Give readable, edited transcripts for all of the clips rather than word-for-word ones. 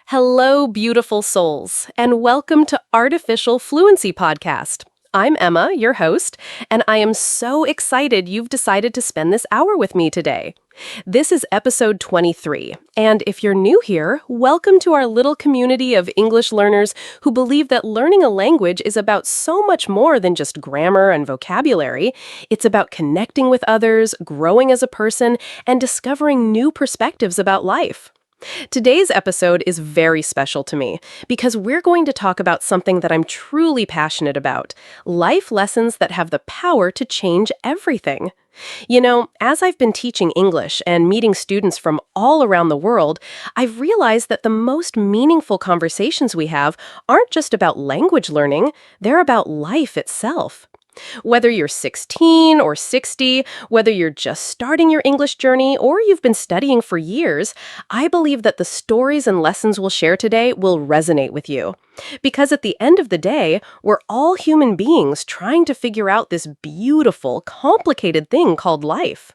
Hello, beautiful souls, and welcome to Artificial Fluency Podcast. I'm Emma, your host, and I am so excited you've decided to spend this hour with me today. This is episode 23, and if you're new here, welcome to our little community of English learners who believe that learning a language is about so much more than just grammar and vocabulary. It's about connecting with others, growing as a person, and discovering new perspectives about life. Today's episode is very special to me because we're going to talk about something that I'm truly passionate about: life lessons that have the power to change everything. You know, as I've been teaching English and meeting students from all around the world, I've realized that the most meaningful conversations we have aren't just about language learning, they're about life itself. Whether you're 16 or 60, whether you're just starting your English journey or you've been studying for years, I believe that the stories and lessons we'll share today will resonate with you. Because at the end of the day, we're all human beings trying to figure out this beautiful, complicated thing called life.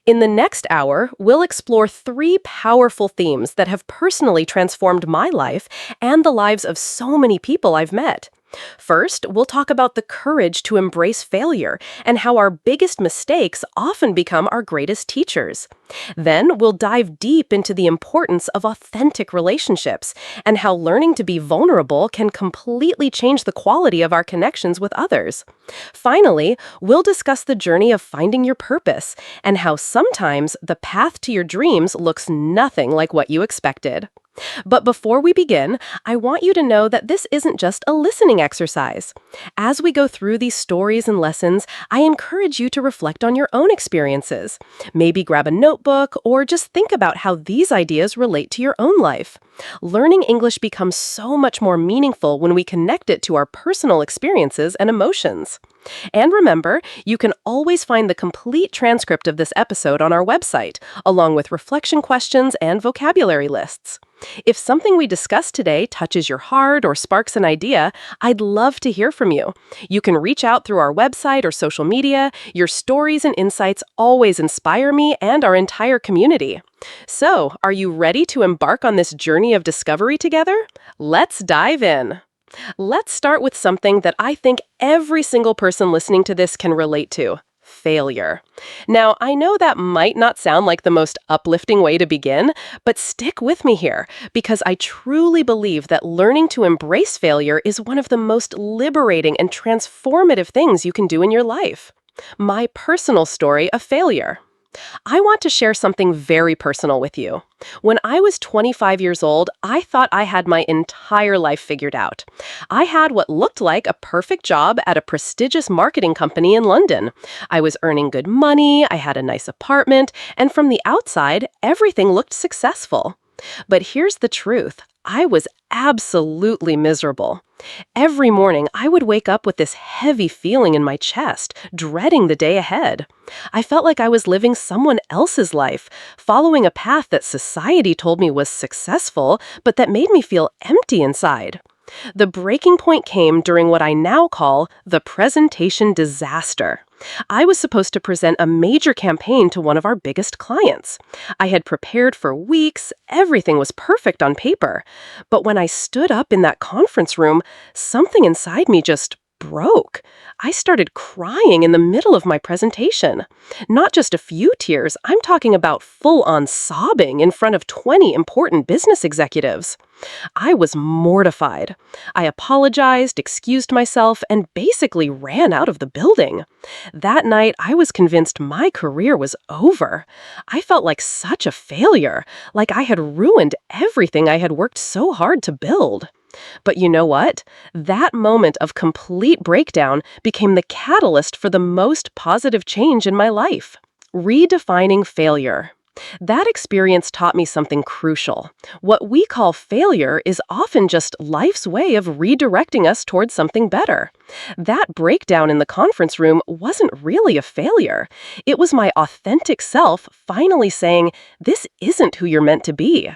In the next hour, we'll explore three powerful themes that have personally transformed my life and the lives of so many people I've met. First, we'll talk about the courage to embrace failure and how our biggest mistakes often become our greatest teachers. Then, we'll dive deep into the importance of authentic relationships and how learning to be vulnerable can completely change the quality of our connections with others. Finally, we'll discuss the journey of finding your purpose and how sometimes the path to your dreams looks nothing like what you expected. But before we begin, I want you to know that this isn't just a listening exercise. As we go through these stories and lessons, I encourage you to reflect on your own experiences. Maybe grab a notebook or just think about how these ideas relate to your own life. Learning English becomes so much more meaningful when we connect it to our personal experiences and emotions. And remember, you can always find the complete transcript of this episode on our website, along with reflection questions and vocabulary lists. If something we discussed today touches your heart or sparks an idea, I'd love to hear from you. You can reach out through our website or social media. Your stories and insights always inspire me and our entire community. So, are you ready to embark on this journey of discovery together? Let's dive in. Let's start with something that I think every single person listening to this can relate to: failure. Now, I know that might not sound like the most uplifting way to begin, but stick with me here, because I truly believe that learning to embrace failure is one of the most liberating and transformative things you can do in your life. My personal story of failure. I want to share something very personal with you. When I was 25 years old, I thought I had my entire life figured out. I had what looked like a perfect job at a prestigious marketing company in London. I was earning good money, I had a nice apartment, and from the outside, everything looked successful. But here's the truth: I was absolutely miserable. Every morning, I would wake up with this heavy feeling in my chest, dreading the day ahead. I felt like I was living someone else's life, following a path that society told me was successful, but that made me feel empty inside. The breaking point came during what I now call the presentation disaster. I was supposed to present a major campaign to one of our biggest clients. I had prepared for weeks, everything was perfect on paper. But when I stood up in that conference room, something inside me just broke. I started crying in the middle of my presentation. Not just a few tears, I'm talking about full-on sobbing in front of 20 important business executives. I was mortified. I apologized, excused myself, and basically ran out of the building. That night, I was convinced my career was over. I felt like such a failure, like I had ruined everything I had worked so hard to build. But you know what? That moment of complete breakdown became the catalyst for the most positive change in my life: redefining failure. That experience taught me something crucial. What we call failure is often just life's way of redirecting us towards something better. That breakdown in the conference room wasn't really a failure. It was my authentic self finally saying, "This isn't who you're meant to be."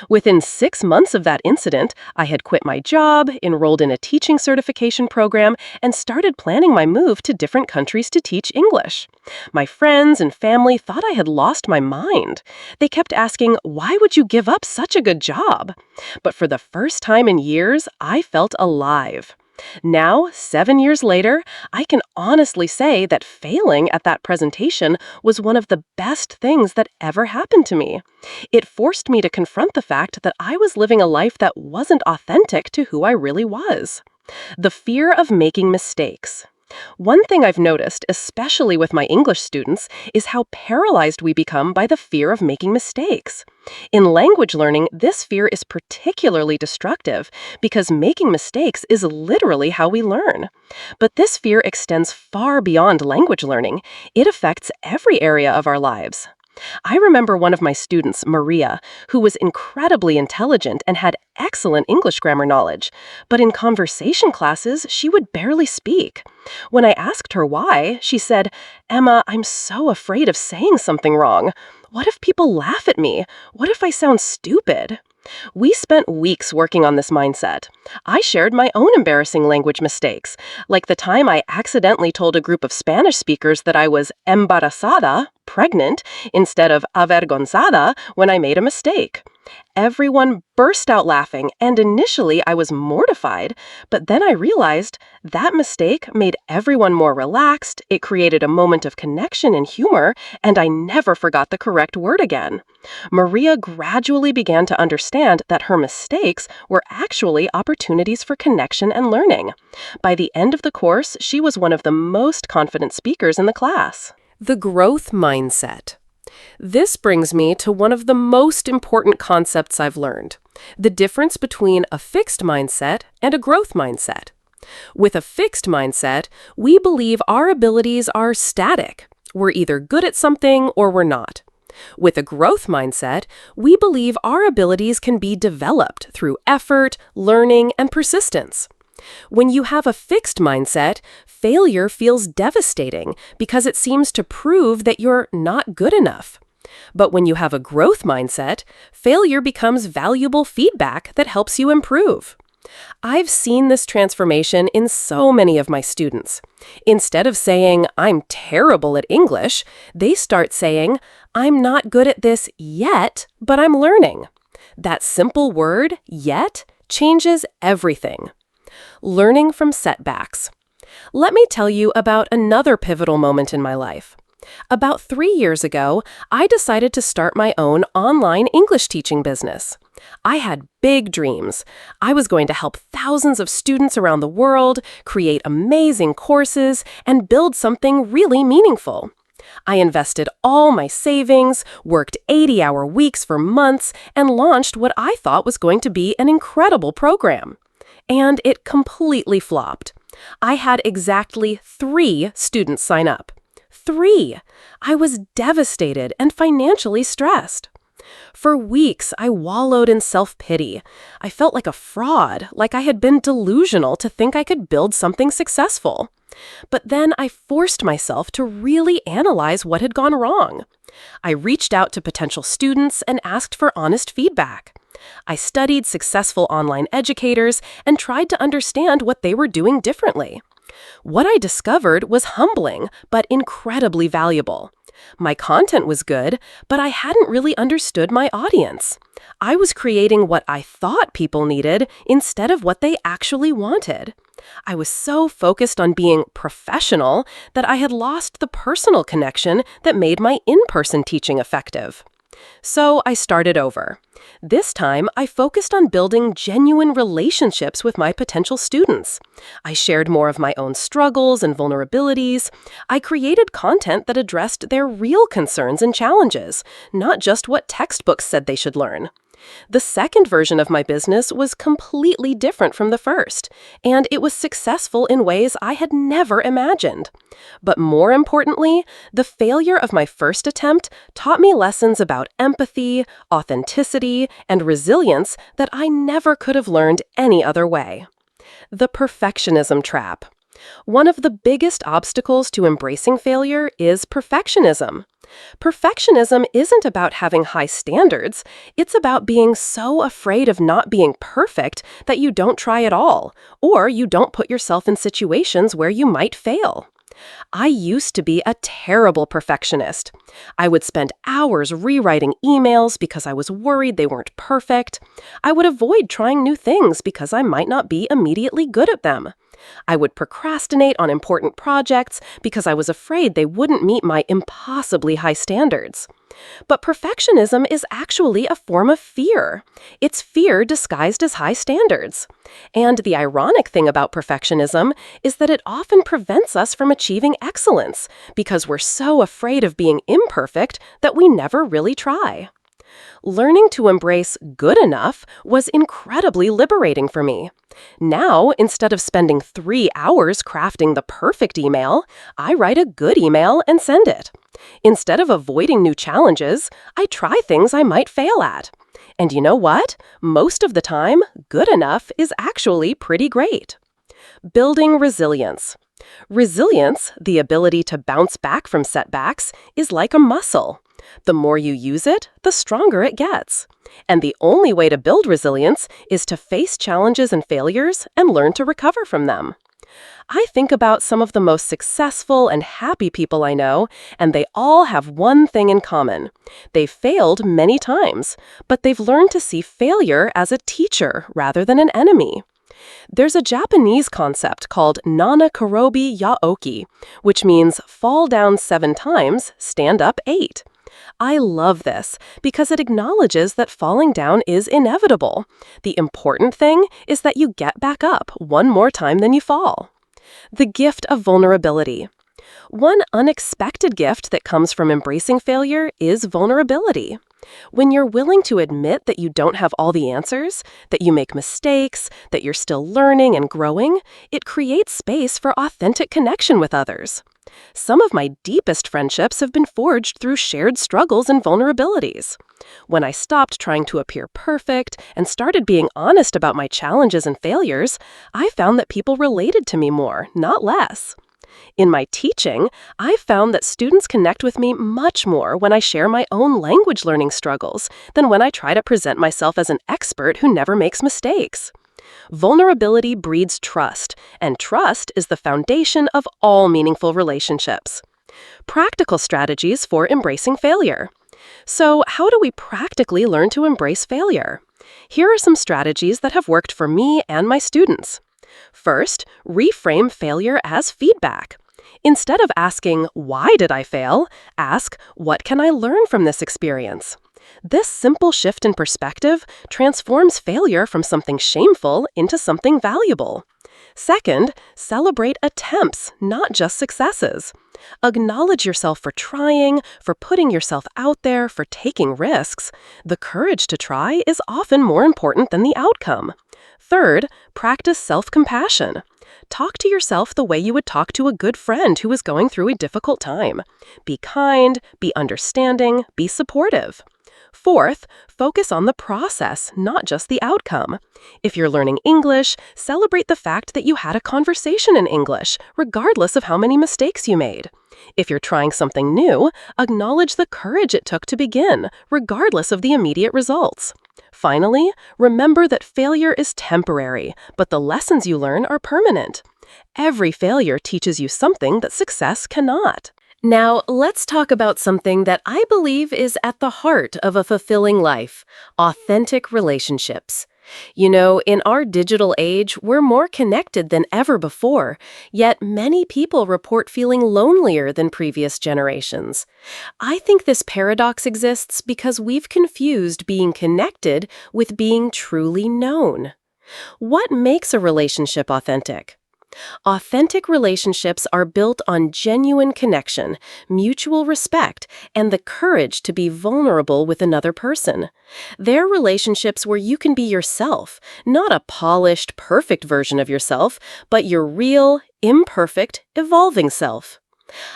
Within 6 months of that incident, I had quit my job, enrolled in a teaching certification program, and started planning my move to different countries to teach English. My friends and family thought I had lost my mind. They kept asking, "Why would you give up such a good job?" But for the first time in years, I felt alive. Now, 7 years later, I can honestly say that failing at that presentation was one of the best things that ever happened to me. It forced me to confront the fact that I was living a life that wasn't authentic to who I really was. The fear of making mistakes. One thing I've noticed, especially with my English students, is how paralyzed we become by the fear of making mistakes. In language learning, this fear is particularly destructive because making mistakes is literally how we learn. But this fear extends far beyond language learning. It affects every area of our lives. I remember one of my students, Maria, who was incredibly intelligent and had excellent English grammar knowledge, but in conversation classes, she would barely speak. When I asked her why, she said, "Emma, I'm so afraid of saying something wrong. What if people laugh at me? What if I sound stupid?" We spent weeks working on this mindset. I shared my own embarrassing language mistakes, like the time I accidentally told a group of Spanish speakers that I was embarazada, pregnant, instead of avergonzada when I made a mistake. Everyone burst out laughing, and initially I was mortified, but then I realized that mistake made everyone more relaxed, it created a moment of connection and humor, and I never forgot the correct word again. Maria gradually began to understand that her mistakes were actually opportunities for connection and learning. By the end of the course, she was one of the most confident speakers in the class. The growth mindset. This brings me to one of the most important concepts I've learned: the difference between a fixed mindset and a growth mindset. With a fixed mindset, we believe our abilities are static. We're either good at something or we're not. With a growth mindset, we believe our abilities can be developed through effort, learning, and persistence. When you have a fixed mindset, failure feels devastating because it seems to prove that you're not good enough. But when you have a growth mindset, failure becomes valuable feedback that helps you improve. I've seen this transformation in so many of my students. Instead of saying, "I'm terrible at English," they start saying, "I'm not good at this yet, but I'm learning." That simple word, yet, changes everything. Learning from setbacks. Let me tell you about another pivotal moment in my life. About 3 years ago, I decided to start my own online English teaching business. I had big dreams. I was going to help thousands of students around the world, create amazing courses, and build something really meaningful. I invested all my savings, worked 80-hour weeks for months, and launched what I thought was going to be an incredible program. And it completely flopped. I had exactly 3 students sign up. 3! I was devastated and financially stressed. For weeks, I wallowed in self-pity. I felt like a fraud, like I had been delusional to think I could build something successful. But then I forced myself to really analyze what had gone wrong. I reached out to potential students and asked for honest feedback. I studied successful online educators and tried to understand what they were doing differently. What I discovered was humbling, but incredibly valuable. My content was good, but I hadn't really understood my audience. I was creating what I thought people needed instead of what they actually wanted. I was so focused on being professional that I had lost the personal connection that made my in-person teaching effective. So I started over. This time, I focused on building genuine relationships with my potential students. I shared more of my own struggles and vulnerabilities. I created content that addressed their real concerns and challenges, not just what textbooks said they should learn. The second version of my business was completely different from the first, and it was successful in ways I had never imagined. But more importantly, the failure of my first attempt taught me lessons about empathy, authenticity, and resilience that I never could have learned any other way. The perfectionism trap. One of the biggest obstacles to embracing failure is perfectionism. Perfectionism isn't about having high standards. It's about being so afraid of not being perfect that you don't try at all, or you don't put yourself in situations where you might fail. I used to be a terrible perfectionist. I would spend hours rewriting emails because I was worried they weren't perfect. I would avoid trying new things because I might not be immediately good at them. I would procrastinate on important projects because I was afraid they wouldn't meet my impossibly high standards. But perfectionism is actually a form of fear. It's fear disguised as high standards. And the ironic thing about perfectionism is that it often prevents us from achieving excellence because we're so afraid of being imperfect that we never really try. Learning to embrace good enough was incredibly liberating for me. Now, instead of spending 3 hours crafting the perfect email, I write a good email and send it. Instead of avoiding new challenges, I try things I might fail at. And you know what? Most of the time, good enough is actually pretty great. Building resilience. Resilience, the ability to bounce back from setbacks, is like a muscle. The more you use it, the stronger it gets. And the only way to build resilience is to face challenges and failures and learn to recover from them. I think about some of the most successful and happy people I know, and they all have one thing in common. They've failed many times, but they've learned to see failure as a teacher rather than an enemy. There's a Japanese concept called nana karobi yaoki, which means fall down 7 times, stand up 8. I love this because it acknowledges that falling down is inevitable. The important thing is that you get back up one more time than you fall. The gift of vulnerability. One unexpected gift that comes from embracing failure is vulnerability. When you're willing to admit that you don't have all the answers, that you make mistakes, that you're still learning and growing, it creates space for authentic connection with others. Some of my deepest friendships have been forged through shared struggles and vulnerabilities. When I stopped trying to appear perfect and started being honest about my challenges and failures, I found that people related to me more, not less. In my teaching, I've found that students connect with me much more when I share my own language learning struggles than when I try to present myself as an expert who never makes mistakes. Vulnerability breeds trust, and trust is the foundation of all meaningful relationships. Practical strategies for embracing failure. So, how do we practically learn to embrace failure? Here are some strategies that have worked for me and my students. First, reframe failure as feedback. Instead of asking, "Why did I fail?" ask, "What can I learn from this experience?" This simple shift in perspective transforms failure from something shameful into something valuable. Second, celebrate attempts, not just successes. Acknowledge yourself for trying, for putting yourself out there, for taking risks. The courage to try is often more important than the outcome. Third, practice self-compassion. Talk to yourself the way you would talk to a good friend who is going through a difficult time. Be kind, be understanding, be supportive. Fourth, focus on the process, not just the outcome. If you're learning English, celebrate the fact that you had a conversation in English, regardless of how many mistakes you made. If you're trying something new, acknowledge the courage it took to begin, regardless of the immediate results. Finally, remember that failure is temporary, but the lessons you learn are permanent. Every failure teaches you something that success cannot. Now, let's talk about something that I believe is at the heart of a fulfilling life: authentic relationships. You know, in our digital age, we're more connected than ever before, yet many people report feeling lonelier than previous generations. I think this paradox exists because we've confused being connected with being truly known. What makes a relationship authentic? Authentic relationships are built on genuine connection, mutual respect, and the courage to be vulnerable with another person. They're relationships where you can be yourself, not a polished, perfect version of yourself, but your real, imperfect, evolving self.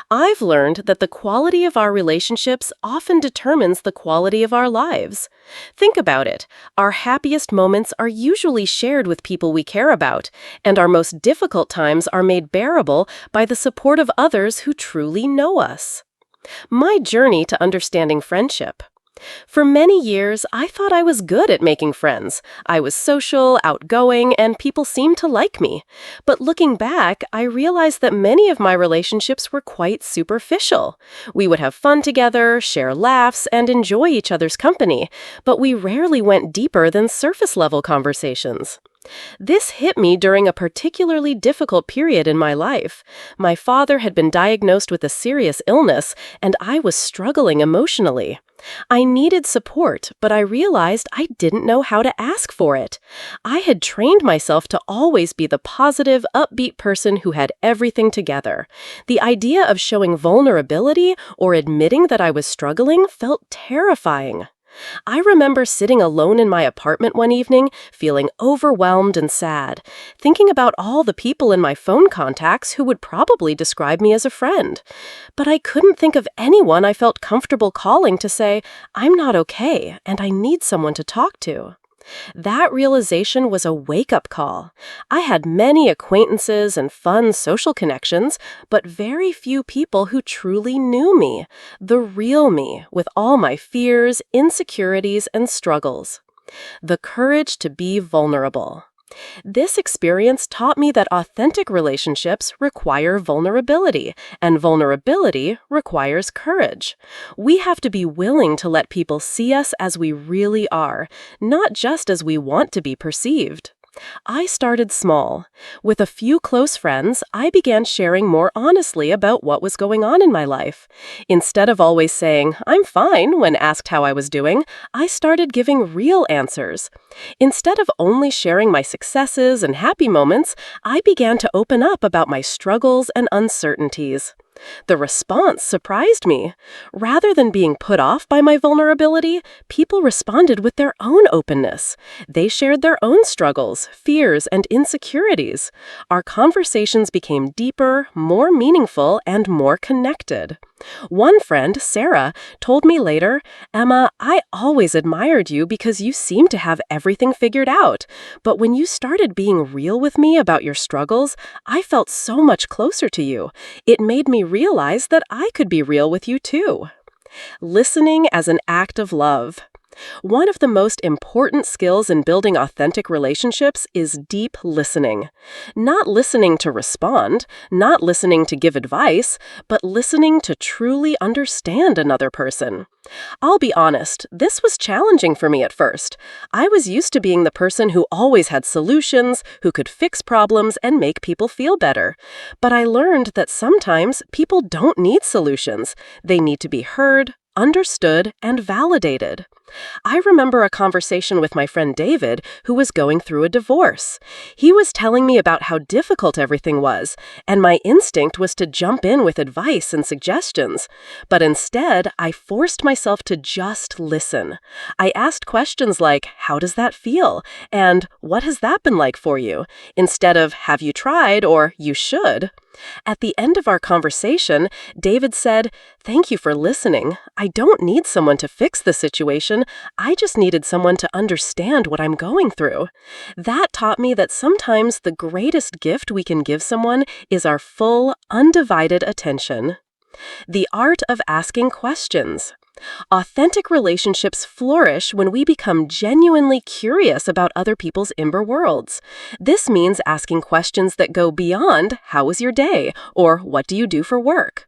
I've learned that the quality of our relationships often determines the quality of our lives. Think about it. Our happiest moments are usually shared with people we care about, and our most difficult times are made bearable by the support of others who truly know us. My journey to understanding friendship. For many years, I thought I was good at making friends. I was social, outgoing, and people seemed to like me. But looking back, I realized that many of my relationships were quite superficial. We would have fun together, share laughs, and enjoy each other's company, but we rarely went deeper than surface-level conversations. This hit me during a particularly difficult period in my life. My father had been diagnosed with a serious illness, and I was struggling emotionally. I needed support, but I realized I didn't know how to ask for it. I had trained myself to always be the positive, upbeat person who had everything together. The idea of showing vulnerability or admitting that I was struggling felt terrifying. I remember sitting alone in my apartment one evening, feeling overwhelmed and sad, thinking about all the people in my phone contacts who would probably describe me as a friend. But I couldn't think of anyone I felt comfortable calling to say, "I'm not okay, and I need someone to talk to." That realization was a wake-up call. I had many acquaintances and fun social connections, but very few people who truly knew me, the real me, with all my fears, insecurities, and struggles. The courage to be vulnerable. This experience taught me that authentic relationships require vulnerability, and vulnerability requires courage. We have to be willing to let people see us as we really are, not just as we want to be perceived. I started small. With a few close friends, I began sharing more honestly about what was going on in my life. Instead of always saying, "I'm fine," when asked how I was doing, I started giving real answers. Instead of only sharing my successes and happy moments, I began to open up about my struggles and uncertainties. The response surprised me. Rather than being put off by my vulnerability, people responded with their own openness. They shared their own struggles, fears, and insecurities. Our conversations became deeper, more meaningful, and more connected. One friend, Sarah, told me later, "Emma, I always admired you because you seemed to have everything figured out. But when you started being real with me about your struggles, I felt so much closer to you. It made me realize that I could be real with you too." Listening as an act of love. One of the most important skills in building authentic relationships is deep listening. Not listening to respond, not listening to give advice, but listening to truly understand another person. I'll be honest, this was challenging for me at first. I was used to being the person who always had solutions, who could fix problems and make people feel better. But I learned that sometimes people don't need solutions. They need to be heard, understood, and validated. I remember a conversation with my friend David, who was going through a divorce. He was telling me about how difficult everything was, and my instinct was to jump in with advice and suggestions. But instead, I forced myself to just listen. I asked questions like, "How does that feel?" and "What has that been like for you?" instead of "Have you tried?" or "You should." At the end of our conversation, David said, "Thank you for listening. I don't need someone to fix the situation. I just needed someone to understand what I'm going through." That taught me that sometimes the greatest gift we can give someone is our full, undivided attention. The art of asking questions. Authentic relationships flourish when we become genuinely curious about other people's inner worlds. This means asking questions that go beyond "How was your day?" or "What do you do for work?"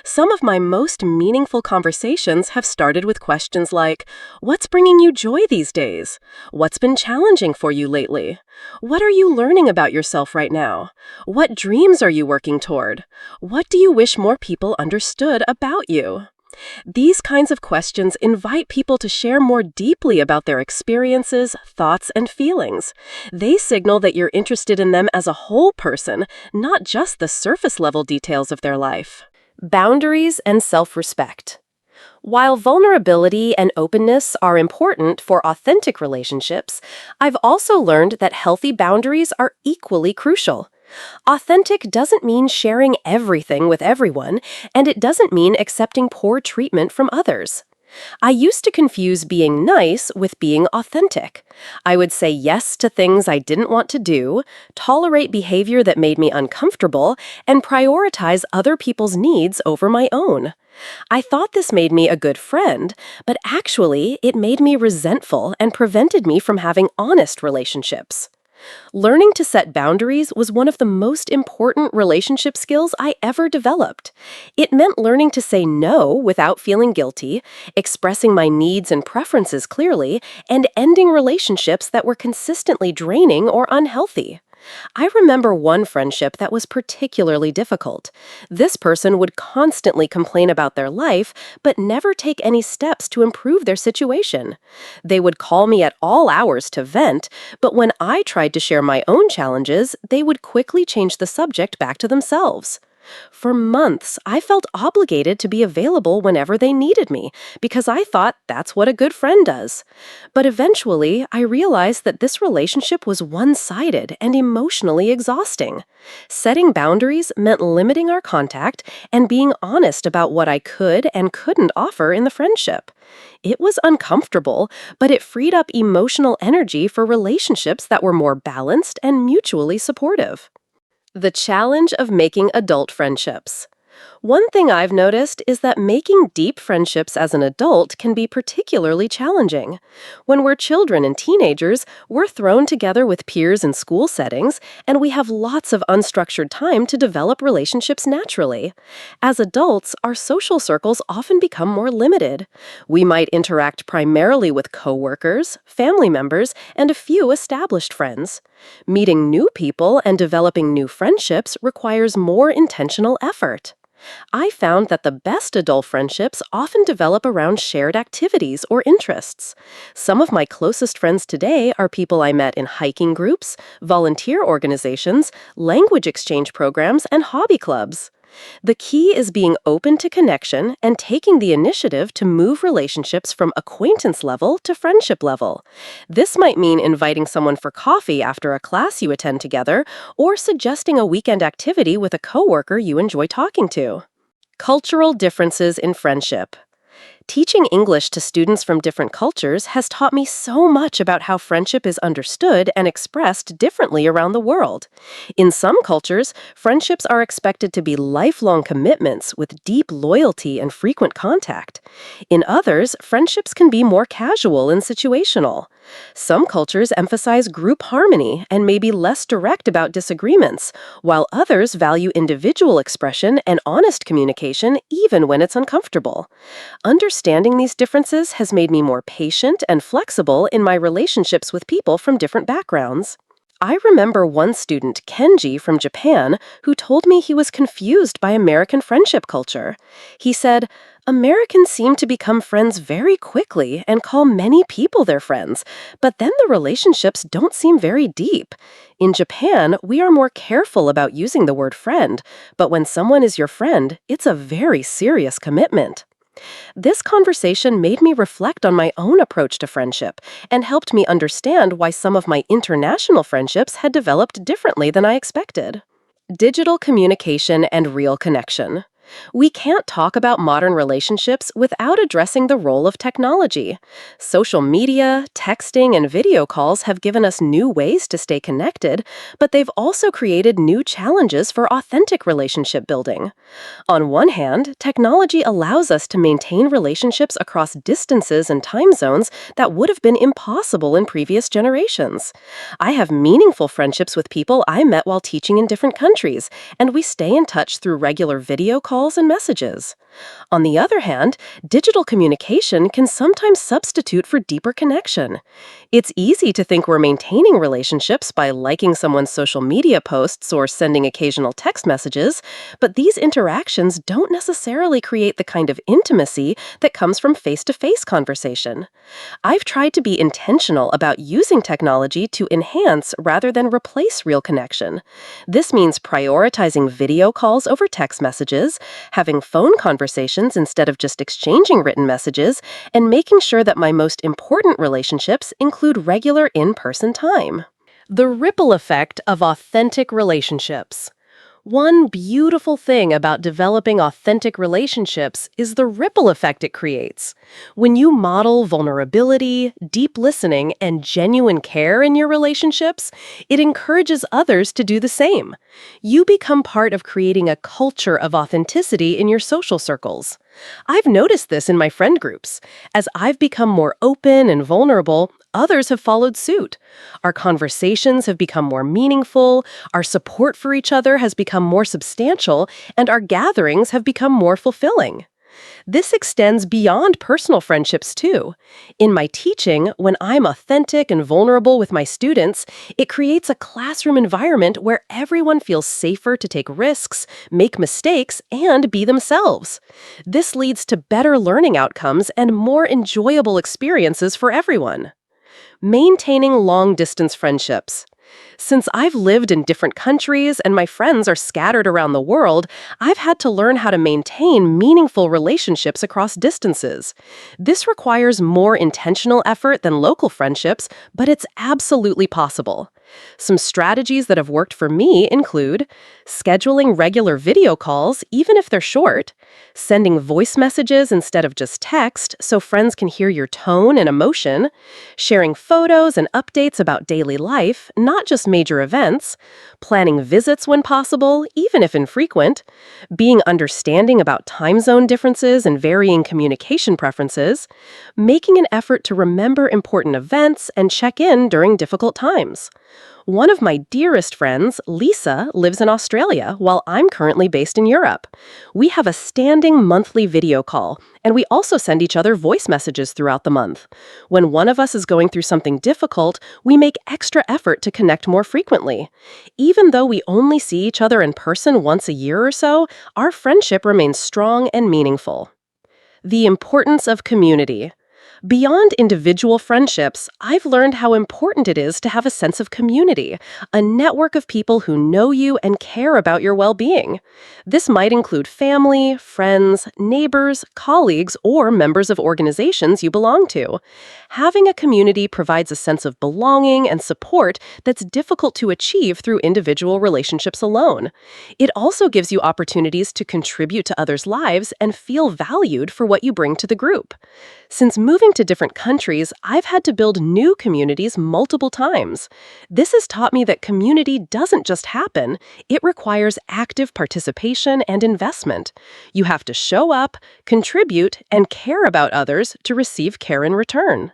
Some of my most meaningful conversations have started with questions like, "What's bringing you joy these days? What's been challenging for you lately? What are you learning about yourself right now? What dreams are you working toward? What do you wish more people understood about you?" These kinds of questions invite people to share more deeply about their experiences, thoughts, and feelings. They signal that you're interested in them as a whole person, not just the surface-level details of their life. Boundaries and self-respect. While vulnerability and openness are important for authentic relationships, I've also learned that healthy boundaries are equally crucial. Authentic doesn't mean sharing everything with everyone, and it doesn't mean accepting poor treatment from others. I used to confuse being nice with being authentic. I would say yes to things I didn't want to do, tolerate behavior that made me uncomfortable, and prioritize other people's needs over my own. I thought this made me a good friend, but actually, it made me resentful and prevented me from having honest relationships. Learning to set boundaries was one of the most important relationship skills I ever developed. It meant learning to say no without feeling guilty, expressing my needs and preferences clearly, and ending relationships that were consistently draining or unhealthy. I remember one friendship that was particularly difficult. This person would constantly complain about their life, but never take any steps to improve their situation. They would call me at all hours to vent, but when I tried to share my own challenges, they would quickly change the subject back to themselves. For months, I felt obligated to be available whenever they needed me because I thought that's what a good friend does. But eventually, I realized that this relationship was one-sided and emotionally exhausting. Setting boundaries meant limiting our contact and being honest about what I could and couldn't offer in the friendship. It was uncomfortable, but it freed up emotional energy for relationships that were more balanced and mutually supportive. The challenge of making adult friendships. One thing I've noticed is that making deep friendships as an adult can be particularly challenging. When we're children and teenagers, we're thrown together with peers in school settings, and we have lots of unstructured time to develop relationships naturally. As adults, our social circles often become more limited. We might interact primarily with coworkers, family members, and a few established friends. Meeting new people and developing new friendships requires more intentional effort. I found that the best adult friendships often develop around shared activities or interests. Some of my closest friends today are people I met in hiking groups, volunteer organizations, language exchange programs, and hobby clubs. The key is being open to connection and taking the initiative to move relationships from acquaintance level to friendship level. This might mean inviting someone for coffee after a class you attend together, or suggesting a weekend activity with a coworker you enjoy talking to. Cultural differences in friendship. Teaching English to students from different cultures has taught me so much about how friendship is understood and expressed differently around the world. In some cultures, friendships are expected to be lifelong commitments with deep loyalty and frequent contact. In others, friendships can be more casual and situational. Some cultures emphasize group harmony and may be less direct about disagreements, while others value individual expression and honest communication even when it's uncomfortable. Understanding these differences has made me more patient and flexible in my relationships with people from different backgrounds. I remember one student, Kenji from Japan, who told me he was confused by American friendship culture. He said, "Americans seem to become friends very quickly and call many people their friends, but then the relationships don't seem very deep. In Japan, we are more careful about using the word friend, but when someone is your friend, it's a very serious commitment." This conversation made me reflect on my own approach to friendship and helped me understand why some of my international friendships had developed differently than I expected. Digital communication and real connection. We can't talk about modern relationships without addressing the role of technology. Social media, texting, and video calls have given us new ways to stay connected, but they've also created new challenges for authentic relationship building. On one hand, technology allows us to maintain relationships across distances and time zones that would have been impossible in previous generations. I have meaningful friendships with people I met while teaching in different countries, and we stay in touch through regular video calls and messages. On the other hand, digital communication can sometimes substitute for deeper connection. It's easy to think we're maintaining relationships by liking someone's social media posts or sending occasional text messages, but these interactions don't necessarily create the kind of intimacy that comes from face-to-face conversation. I've tried to be intentional about using technology to enhance rather than replace real connection. This means prioritizing video calls over text messages, having phone conversations instead of just exchanging written messages, and making sure that my most important relationships include regular in-person time. The ripple effect of authentic relationships. One beautiful thing about developing authentic relationships is the ripple effect it creates. When you model vulnerability, deep listening, and genuine care in your relationships, it encourages others to do the same. You become part of creating a culture of authenticity in your social circles. I've noticed this in my friend groups. As I've become more open and vulnerable, others have followed suit. Our conversations have become more meaningful, our support for each other has become more substantial, and our gatherings have become more fulfilling. This extends beyond personal friendships, too. In my teaching, when I'm authentic and vulnerable with my students, it creates a classroom environment where everyone feels safer to take risks, make mistakes, and be themselves. This leads to better learning outcomes and more enjoyable experiences for everyone. Maintaining long-distance friendships. Since I've lived in different countries and my friends are scattered around the world, I've had to learn how to maintain meaningful relationships across distances. This requires more intentional effort than local friendships, but it's absolutely possible. Some strategies that have worked for me include scheduling regular video calls, even if they're short, sending voice messages instead of just text so friends can hear your tone and emotion, sharing photos and updates about daily life, not just major events, planning visits when possible, even if infrequent, being understanding about time zone differences and varying communication preferences, making an effort to remember important events and check in during difficult times. One of my dearest friends, Lisa, lives in Australia while I'm currently based in Europe. We have a standing monthly video call, and we also send each other voice messages throughout the month. When one of us is going through something difficult, we make extra effort to connect more frequently. Even though we only see each other in person once a year or so, our friendship remains strong and meaningful. The importance of community. Beyond individual friendships, I've learned how important it is to have a sense of community, a network of people who know you and care about your well-being. This might include family, friends, neighbors, colleagues, or members of organizations you belong to. Having a community provides a sense of belonging and support that's difficult to achieve through individual relationships alone. It also gives you opportunities to contribute to others' lives and feel valued for what you bring to the group. Since moving to different countries, I've had to build new communities multiple times. This has taught me that community doesn't just happen, it requires active participation and investment. You have to show up, contribute, and care about others to receive care in return.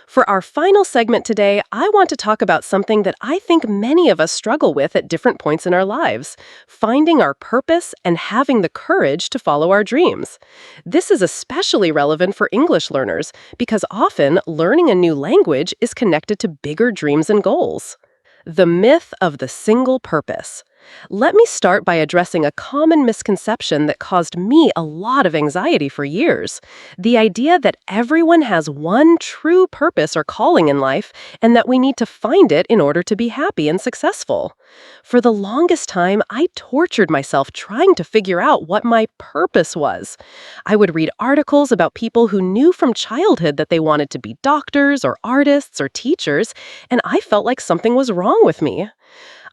For our final segment today, I want to talk about something that I think many of us struggle with at different points in our lives: finding our purpose and having the courage to follow our dreams. This is especially relevant for English learners because often learning a new language is connected to bigger dreams and goals. The myth of the single purpose. Let me start by addressing a common misconception that caused me a lot of anxiety for years: the idea that everyone has one true purpose or calling in life and that we need to find it in order to be happy and successful. For the longest time, I tortured myself trying to figure out what my purpose was. I would read articles about people who knew from childhood that they wanted to be doctors or artists or teachers, and I felt like something was wrong with me.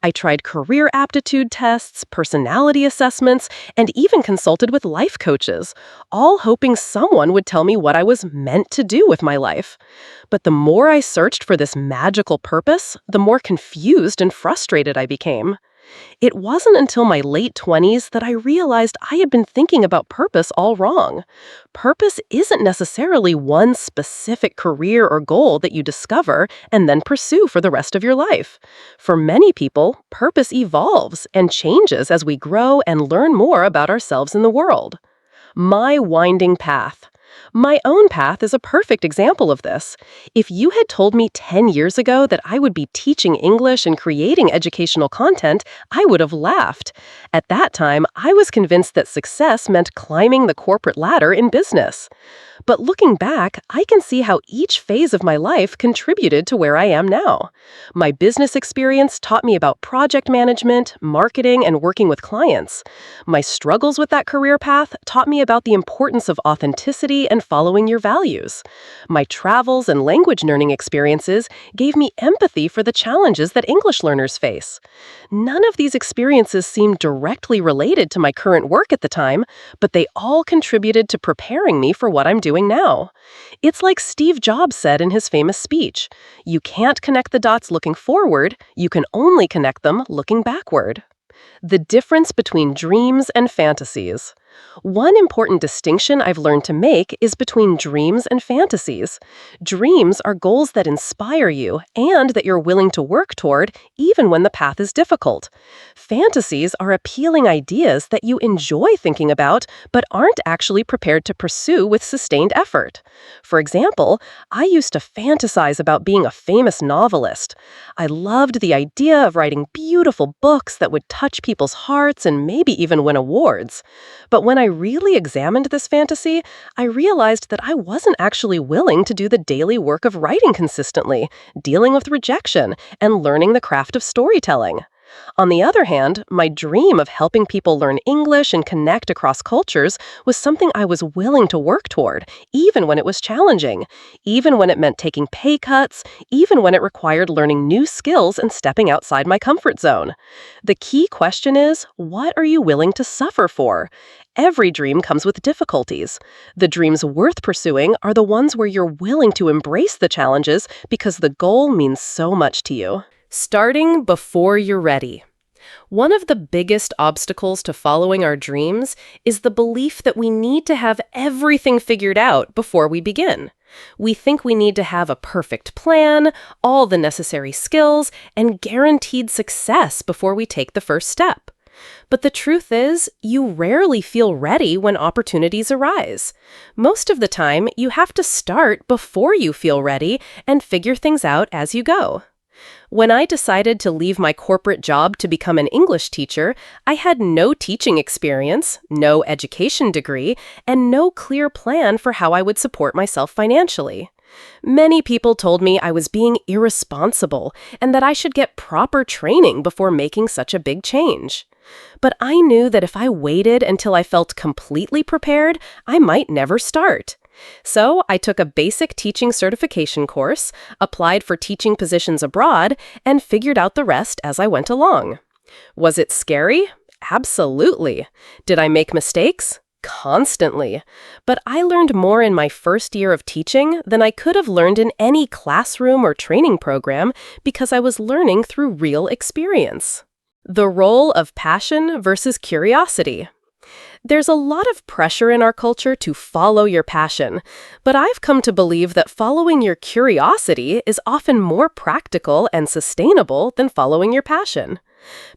I tried career aptitude tests, personality assessments, and even consulted with life coaches, all hoping someone would tell me what I was meant to do with my life. But the more I searched for this magical purpose, the more confused and frustrated I became. It wasn't until my late 20s that I realized I had been thinking about purpose all wrong. Purpose isn't necessarily one specific career or goal that you discover and then pursue for the rest of your life. For many people, purpose evolves and changes as we grow and learn more about ourselves and the world. My winding path. My own path is a perfect example of this. If you had told me 10 years ago that I would be teaching English and creating educational content, I would have laughed. At that time, I was convinced that success meant climbing the corporate ladder in business. But looking back, I can see how each phase of my life contributed to where I am now. My business experience taught me about project management, marketing, and working with clients. My struggles with that career path taught me about the importance of authenticity creativity and following your values. My travels and language learning experiences gave me empathy for the challenges that English learners face. None of these experiences seemed directly related to my current work at the time, but they all contributed to preparing me for what I'm doing now. It's like Steve Jobs said in his famous speech, "You can't connect the dots looking forward, you can only connect them looking backward." The difference between dreams and fantasies. One important distinction I've learned to make is between dreams and fantasies. Dreams are goals that inspire you and that you're willing to work toward even when the path is difficult. Fantasies are appealing ideas that you enjoy thinking about but aren't actually prepared to pursue with sustained effort. For example, I used to fantasize about being a famous novelist. I loved the idea of writing beautiful books that would touch people's hearts and maybe even win awards. But when I really examined this fantasy, I realized that I wasn't actually willing to do the daily work of writing consistently, dealing with rejection, and learning the craft of storytelling. On the other hand, my dream of helping people learn English and connect across cultures was something I was willing to work toward, even when it was challenging, even when it meant taking pay cuts, even when it required learning new skills and stepping outside my comfort zone. The key question is, what are you willing to suffer for? Every dream comes with difficulties. The dreams worth pursuing are the ones where you're willing to embrace the challenges because the goal means so much to you. Starting before you're ready. One of the biggest obstacles to following our dreams is the belief that we need to have everything figured out before we begin. We think we need to have a perfect plan, all the necessary skills, and guaranteed success before we take the first step. But the truth is, you rarely feel ready when opportunities arise. Most of the time, you have to start before you feel ready and figure things out as you go. When I decided to leave my corporate job to become an English teacher, I had no teaching experience, no education degree, and no clear plan for how I would support myself financially. Many people told me I was being irresponsible and that I should get proper training before making such a big change. But I knew that if I waited until I felt completely prepared, I might never start. So I took a basic teaching certification course, applied for teaching positions abroad, and figured out the rest as I went along. Was it scary? Absolutely. Did I make mistakes? Constantly. But I learned more in my first year of teaching than I could have learned in any classroom or training program because I was learning through real experience. The role of passion versus curiosity. There's a lot of pressure in our culture to follow your passion, but I've come to believe that following your curiosity is often more practical and sustainable than following your passion.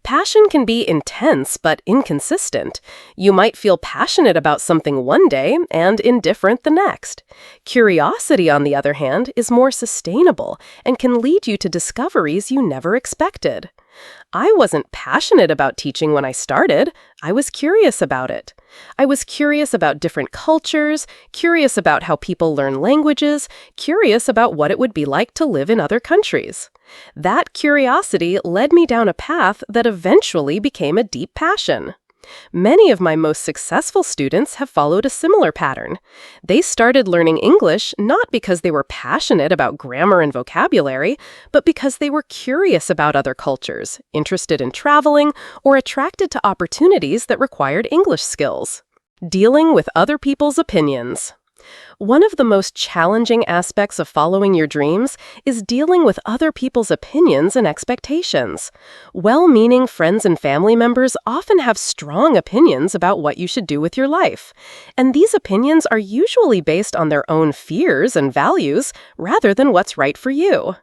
Passion can be intense but inconsistent. You might feel passionate about something one day and indifferent the next. Curiosity, on the other hand, is more sustainable and can lead you to discoveries you never expected. I wasn't passionate about teaching when I started. I was curious about it. I was curious about different cultures, curious about how people learn languages, curious about what it would be like to live in other countries. That curiosity led me down a path that eventually became a deep passion. Many of my most successful students have followed a similar pattern. They started learning English not because they were passionate about grammar and vocabulary, but because they were curious about other cultures, interested in traveling, or attracted to opportunities that required English skills. Dealing with other people's opinions. One of the most challenging aspects of following your dreams is dealing with other people's opinions and expectations. Well-meaning friends and family members often have strong opinions about what you should do with your life, and these opinions are usually based on their own fears and values rather than what's right for you.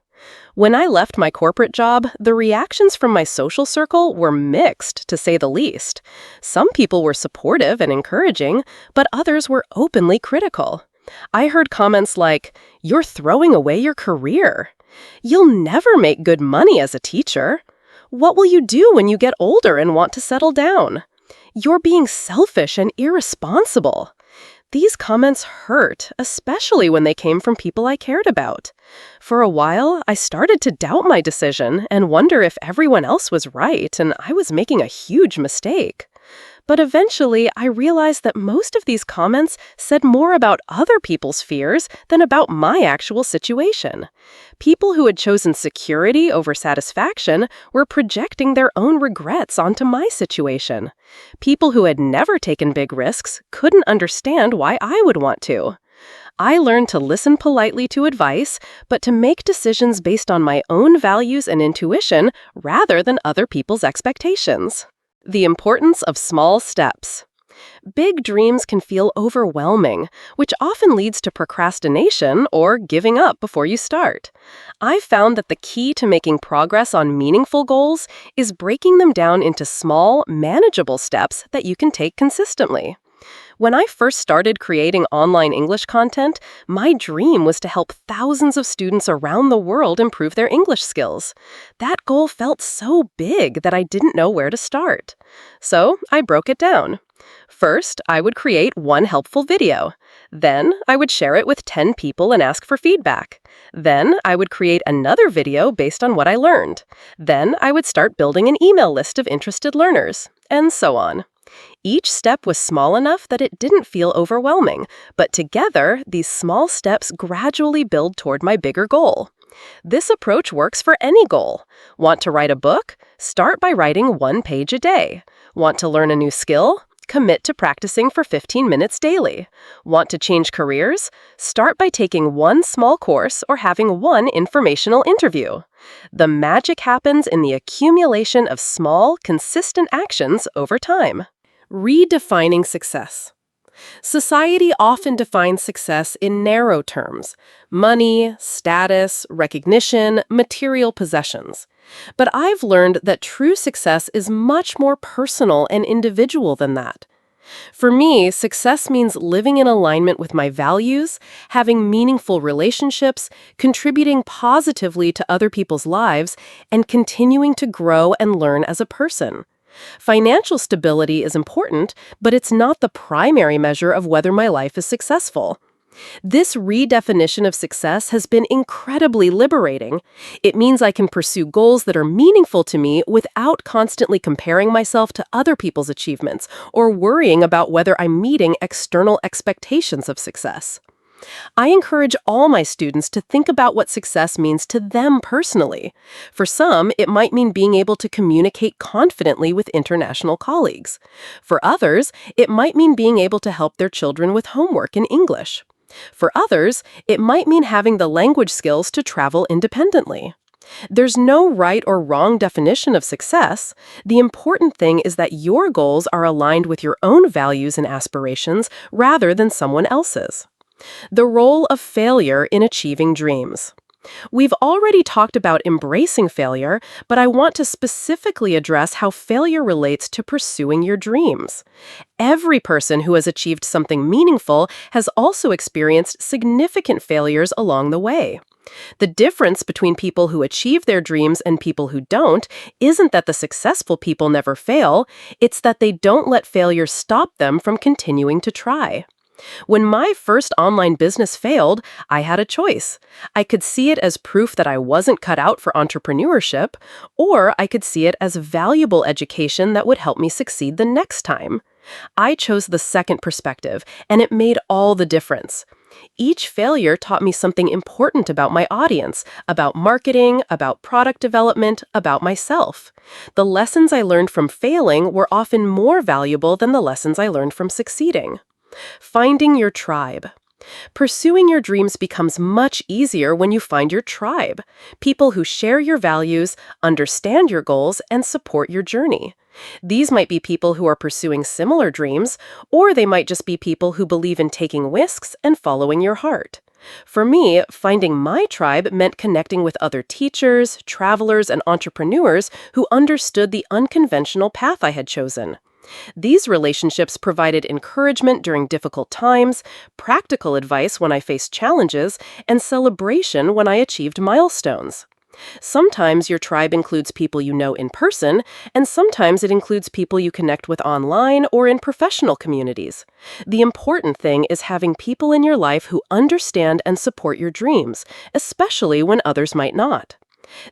When I left my corporate job, the reactions from my social circle were mixed, to say the least. Some people were supportive and encouraging, but others were openly critical. I heard comments like, "You're throwing away your career. You'll never make good money as a teacher. What will you do when you get older and want to settle down? You're being selfish and irresponsible." These comments hurt, especially when they came from people I cared about. For a while, I started to doubt my decision and wonder if everyone else was right and I was making a huge mistake. But eventually, I realized that most of these comments said more about other people's fears than about my actual situation. People who had chosen security over satisfaction were projecting their own regrets onto my situation. People who had never taken big risks couldn't understand why I would want to. I learned to listen politely to advice, but to make decisions based on my own values and intuition rather than other people's expectations. The importance of small steps. Big dreams can feel overwhelming, which often leads to procrastination or giving up before you start. I've found that the key to making progress on meaningful goals is breaking them down into small, manageable steps that you can take consistently. When I first started creating online English content, my dream was to help thousands of students around the world improve their English skills. That goal felt so big that I didn't know where to start. So I broke it down. First, I would create one helpful video. Then, I would share it with 10 people and ask for feedback. Then, I would create another video based on what I learned. Then, I would start building an email list of interested learners, and so on. Each step was small enough that it didn't feel overwhelming, but together, these small steps gradually build toward my bigger goal. This approach works for any goal. Want to write a book? Start by writing 1 page a day. Want to learn a new skill? Commit to practicing for 15 minutes daily. Want to change careers? Start by taking one small course or having one informational interview. The magic happens in the accumulation of small, consistent actions over time. Redefining success. Society often defines success in narrow terms: money, status, recognition, material possessions. But I've learned that true success is much more personal and individual than that. For me, success means living in alignment with my values, having meaningful relationships, contributing positively to other people's lives, and continuing to grow and learn as a person. Financial stability is important, but it's not the primary measure of whether my life is successful. This redefinition of success has been incredibly liberating. It means I can pursue goals that are meaningful to me without constantly comparing myself to other people's achievements or worrying about whether I'm meeting external expectations of success. I encourage all my students to think about what success means to them personally. For some, it might mean being able to communicate confidently with international colleagues. For others, it might mean being able to help their children with homework in English. For others, it might mean having the language skills to travel independently. There's no right or wrong definition of success. The important thing is that your goals are aligned with your own values and aspirations rather than someone else's. The role of failure in achieving dreams. We've already talked about embracing failure, but I want to specifically address how failure relates to pursuing your dreams. Every person who has achieved something meaningful has also experienced significant failures along the way. The difference between people who achieve their dreams and people who don't isn't that the successful people never fail, it's that they don't let failure stop them from continuing to try. When my first online business failed, I had a choice. I could see it as proof that I wasn't cut out for entrepreneurship, or I could see it as valuable education that would help me succeed the next time. I chose the second perspective, and it made all the difference. Each failure taught me something important about my audience, about marketing, about product development, about myself. The lessons I learned from failing were often more valuable than the lessons I learned from succeeding. Finding your tribe. Pursuing your dreams becomes much easier when you find your tribe, people who share your values, understand your goals, and support your journey. These might be people who are pursuing similar dreams, or they might just be people who believe in taking risks and following your heart. For me, finding my tribe meant connecting with other teachers, travelers, and entrepreneurs who understood the unconventional path I had chosen. These relationships provided encouragement during difficult times, practical advice when I faced challenges, and celebration when I achieved milestones. Sometimes your tribe includes people you know in person, and sometimes it includes people you connect with online or in professional communities. The important thing is having people in your life who understand and support your dreams, especially when others might not.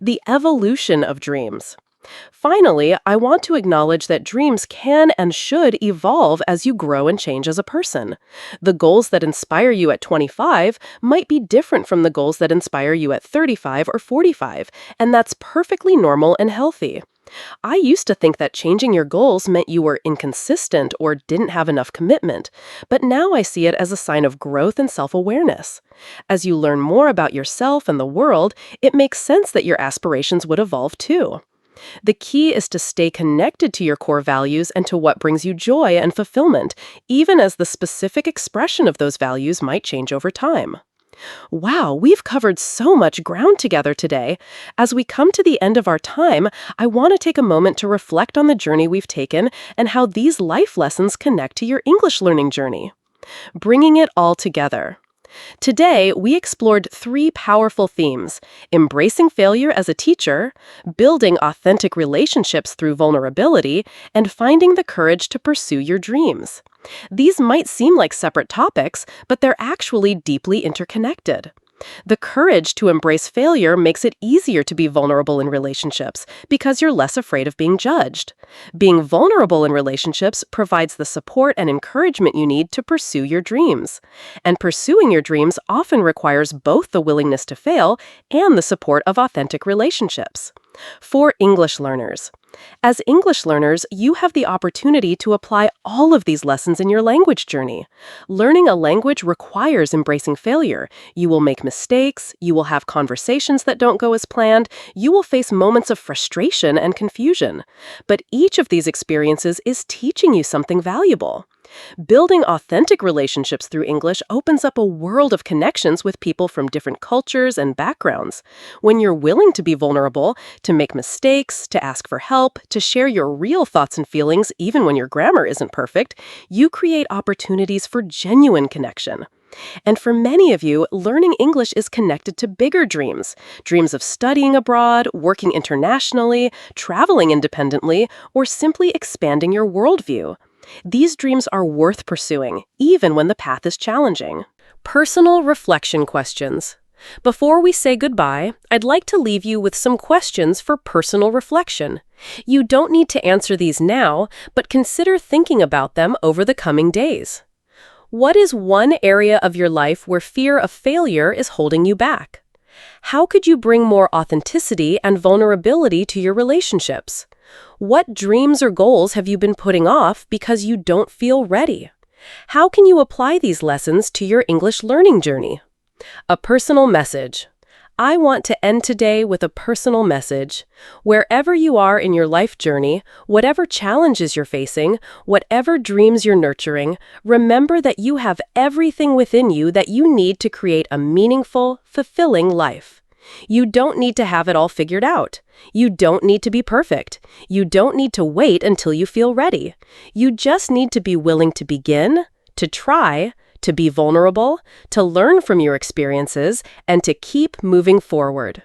The evolution of dreams. Finally, I want to acknowledge that dreams can and should evolve as you grow and change as a person. The goals that inspire you at 25 might be different from the goals that inspire you at 35 or 45, and that's perfectly normal and healthy. I used to think that changing your goals meant you were inconsistent or didn't have enough commitment, but now I see it as a sign of growth and self-awareness. As you learn more about yourself and the world, it makes sense that your aspirations would evolve too. The key is to stay connected to your core values and to what brings you joy and fulfillment, even as the specific expression of those values might change over time. Wow, we've covered so much ground together today. As we come to the end of our time, I want to take a moment to reflect on the journey we've taken and how these life lessons connect to your English learning journey. Bringing it all together. Today, we explored three powerful themes: embracing failure as a teacher, building authentic relationships through vulnerability, and finding the courage to pursue your dreams. These might seem like separate topics, but they're actually deeply interconnected. The courage to embrace failure makes it easier to be vulnerable in relationships because you're less afraid of being judged. Being vulnerable in relationships provides the support and encouragement you need to pursue your dreams. And pursuing your dreams often requires both the willingness to fail and the support of authentic relationships. For English learners. As English learners, you have the opportunity to apply all of these lessons in your language journey. Learning a language requires embracing failure. You will make mistakes, you will have conversations that don't go as planned, you will face moments of frustration and confusion. But each of these experiences is teaching you something valuable. Building authentic relationships through English opens up a world of connections with people from different cultures and backgrounds. When you're willing to be vulnerable, to make mistakes, to ask for help, to share your real thoughts and feelings even when your grammar isn't perfect, you create opportunities for genuine connection. And for many of you, learning English is connected to bigger dreams. Dreams of studying abroad, working internationally, traveling independently, or simply expanding your worldview. These dreams are worth pursuing, even when the path is challenging. Personal reflection questions. Before we say goodbye, I'd like to leave you with some questions for personal reflection. You don't need to answer these now, but consider thinking about them over the coming days. What is one area of your life where fear of failure is holding you back? How could you bring more authenticity and vulnerability to your relationships? What dreams or goals have you been putting off because you don't feel ready? How can you apply these lessons to your English learning journey? A personal message. I want to end today with a personal message. Wherever you are in your life journey, whatever challenges you're facing, whatever dreams you're nurturing, remember that you have everything within you that you need to create a meaningful, fulfilling life. You don't need to have it all figured out. You don't need to be perfect. You don't need to wait until you feel ready. You just need to be willing to begin, to try, to be vulnerable, to learn from your experiences, and to keep moving forward.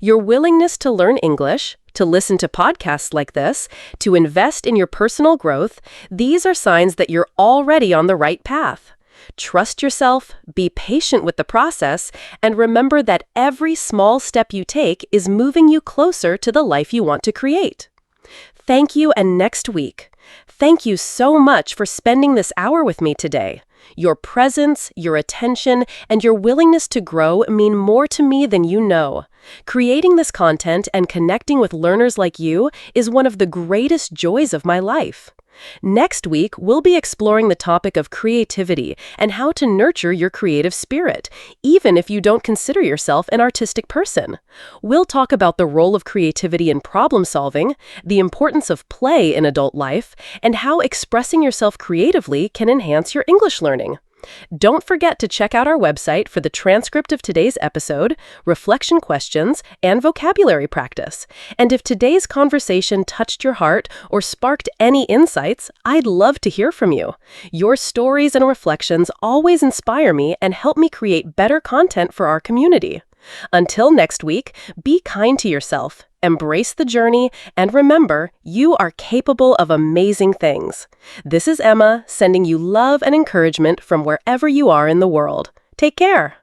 Your willingness to learn English, to listen to podcasts like this, to invest in your personal growth, these are signs that you're already on the right path. Trust yourself, be patient with the process, and remember that every small step you take is moving you closer to the life you want to create. Thank you, and next week. Thank you so much for spending this hour with me today. Your presence, your attention, and your willingness to grow mean more to me than you know. Creating this content and connecting with learners like you is one of the greatest joys of my life. Next week, we'll be exploring the topic of creativity and how to nurture your creative spirit, even if you don't consider yourself an artistic person. We'll talk about the role of creativity in problem solving, the importance of play in adult life, and how expressing yourself creatively can enhance your English learning. Don't forget to check out our website for the transcript of today's episode, reflection questions, and vocabulary practice. And if today's conversation touched your heart or sparked any insights, I'd love to hear from you. Your stories and reflections always inspire me and help me create better content for our community. Until next week, be kind to yourself, embrace the journey, and remember, you are capable of amazing things. This is Emma, sending you love and encouragement from wherever you are in the world. Take care.